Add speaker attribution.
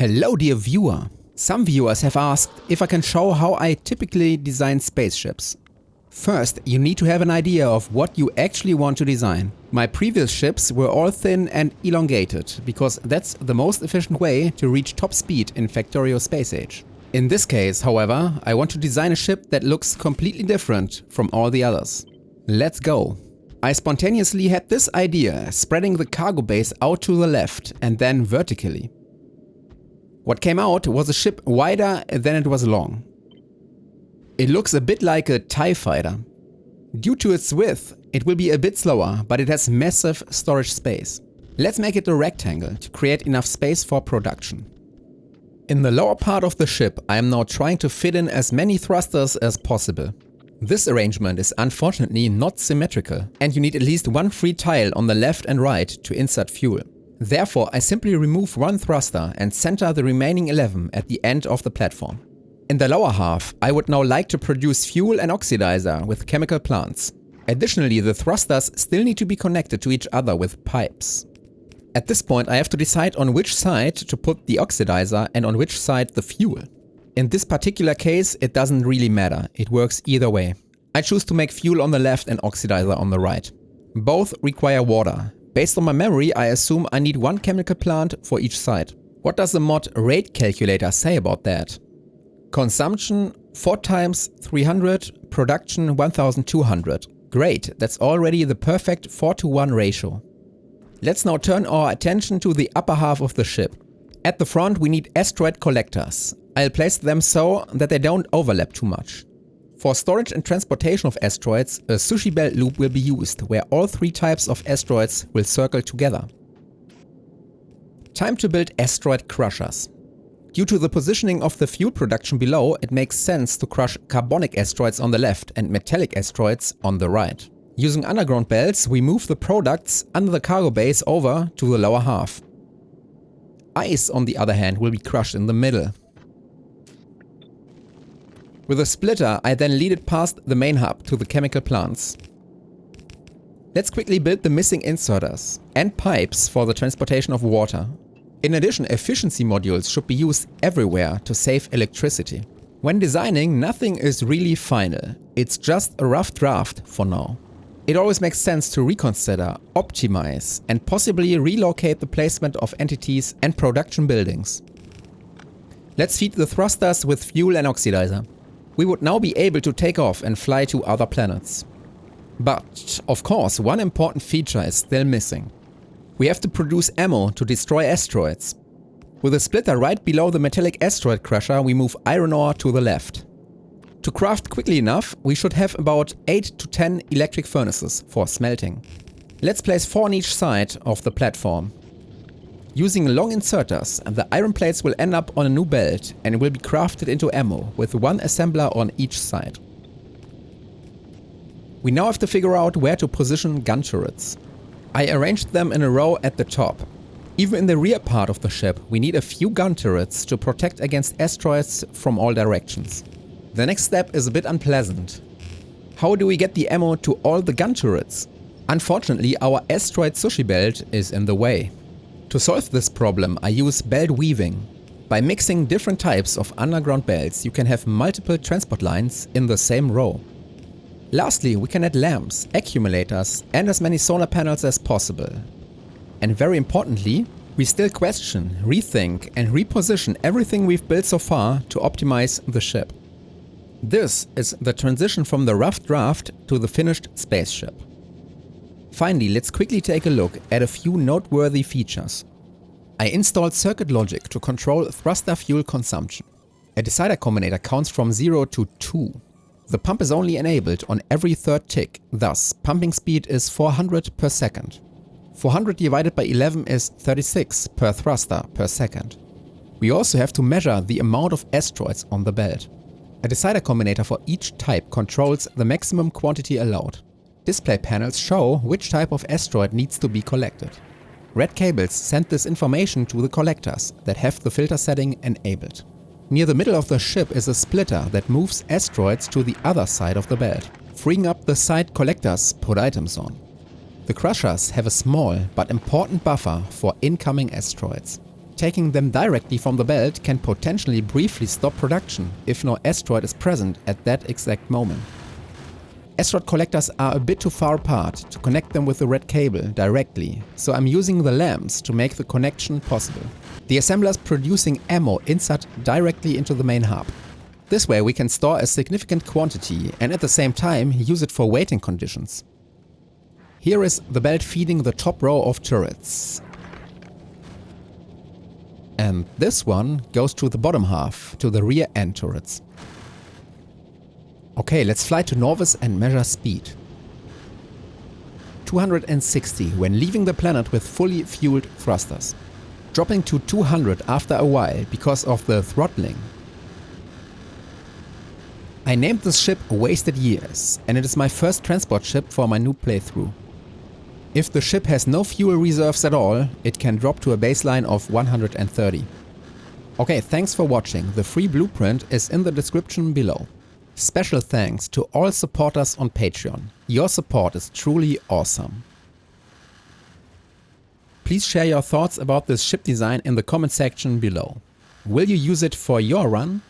Speaker 1: Hello dear viewer! Some viewers have asked if I can show how I typically design spaceships. First, you need to have an idea of what you actually want to design. My previous ships were all thin and elongated, because that's the most efficient way to reach top speed in Factorio space age. In this case, however, I want to design a ship that looks completely different from all the others. Let's go! I spontaneously had this idea, spreading the cargo base out to the left and then vertically. What came out was a ship wider than it was long. It looks a bit like a TIE fighter. Due to its width, it will be a bit slower, but it has massive storage space. Let's make it a rectangle to create enough space for production. In the lower part of the ship, I am now trying to fit in as many thrusters as possible. This arrangement is unfortunately not symmetrical, and you need at least one free tile on the left and right to insert fuel. Therefore, I simply remove one thruster and center the remaining 11 at the end of the platform. In the lower half, I would now like to produce fuel and oxidizer with chemical plants. Additionally, the thrusters still need to be connected to each other with pipes. At this point, I have to decide on which side to put the oxidizer and on which side the fuel. In this particular case, it doesn't really matter, it works either way. I choose to make fuel on the left and oxidizer on the right. Both require water. Based on my memory, I assume I need one chemical plant for each side. What does the mod rate calculator say about that? Consumption 4 times 300, production 1200. Great, that's already the perfect 4:1 ratio. Let's now turn our attention to the upper half of the ship. At the front we need asteroid collectors. I'll place them so that they don't overlap too much. For storage and transportation of asteroids, a sushi belt loop will be used, where all 3 types of asteroids will circle together. Time to build asteroid crushers. Due to the positioning of the fuel production below, it makes sense to crush carbonic asteroids on the left and metallic asteroids on the right. Using underground belts, we move the products under the cargo base over to the lower half. Ice, on the other hand, will be crushed in the middle. With a splitter, I then lead it past the main hub to the chemical plants. Let's quickly build the missing inserters and pipes for the transportation of water. In addition, efficiency modules should be used everywhere to save electricity. When designing, nothing is really final. It's just a rough draft for now. It always makes sense to reconsider, optimize, and possibly relocate the placement of entities and production buildings. Let's feed the thrusters with fuel and oxidizer. We would now be able to take off and fly to other planets. But, of course, one important feature is still missing. We have to produce ammo to destroy asteroids. With a splitter right below the metallic asteroid crusher, we move iron ore to the left. To craft quickly enough, we should have about 8 to 10 electric furnaces for smelting. Let's place 4 on each side of the platform. Using long inserters, the iron plates will end up on a new belt and will be crafted into ammo with 1 assembler on each side. We now have to figure out where to position gun turrets. I arranged them in a row at the top. Even in the rear part of the ship, we need a few gun turrets to protect against asteroids from all directions. The next step is a bit unpleasant. How do we get the ammo to all the gun turrets? Unfortunately, our asteroid sushi belt is in the way. To solve this problem, I use belt weaving. By mixing different types of underground belts, you can have multiple transport lines in the same row. Lastly, we can add lamps, accumulators, and as many solar panels as possible. And very importantly, we still question, rethink, and reposition everything we've built so far to optimize the ship. This is the transition from the rough draft to the finished spaceship. Finally, let's quickly take a look at a few noteworthy features. I installed circuit logic to control thruster fuel consumption. A decider combinator counts from 0 to 2. The pump is only enabled on every 3rd tick, thus pumping speed is 400 per second. 400 divided by 11 is 36 per thruster per second. We also have to measure the amount of asteroids on the belt. A decider combinator for each type controls the maximum quantity allowed. Display panels show which type of asteroid needs to be collected. Red cables send this information to the collectors that have the filter setting enabled. Near the middle of the ship is a splitter that moves asteroids to the other side of the belt, freeing up the side collectors put items on. The crushers have a small but important buffer for incoming asteroids. Taking them directly from the belt can potentially briefly stop production if no asteroid is present at that exact moment. Asteroid collectors are a bit too far apart to connect them with the red cable directly, so I'm using the lamps to make the connection possible. The assembler is producing ammo insert directly into the main hub. This way we can store a significant quantity and at the same time use it for waiting conditions. Here is the belt feeding the top row of turrets. And this one goes to the bottom half, to the rear end turrets. Okay, let's fly to Norvis and measure speed. 260 when leaving the planet with fully fueled thrusters. Dropping to 200 after a while because of the throttling. I named this ship Wasted Years, and it is my first transport ship for my new playthrough. If the ship has no fuel reserves at all, it can drop to a baseline of 130. Okay, thanks for watching. The free blueprint is in the description below. Special thanks to all supporters on Patreon. Your support is truly awesome. Please share your thoughts about this ship design in the comment section below. Will you use it for your run?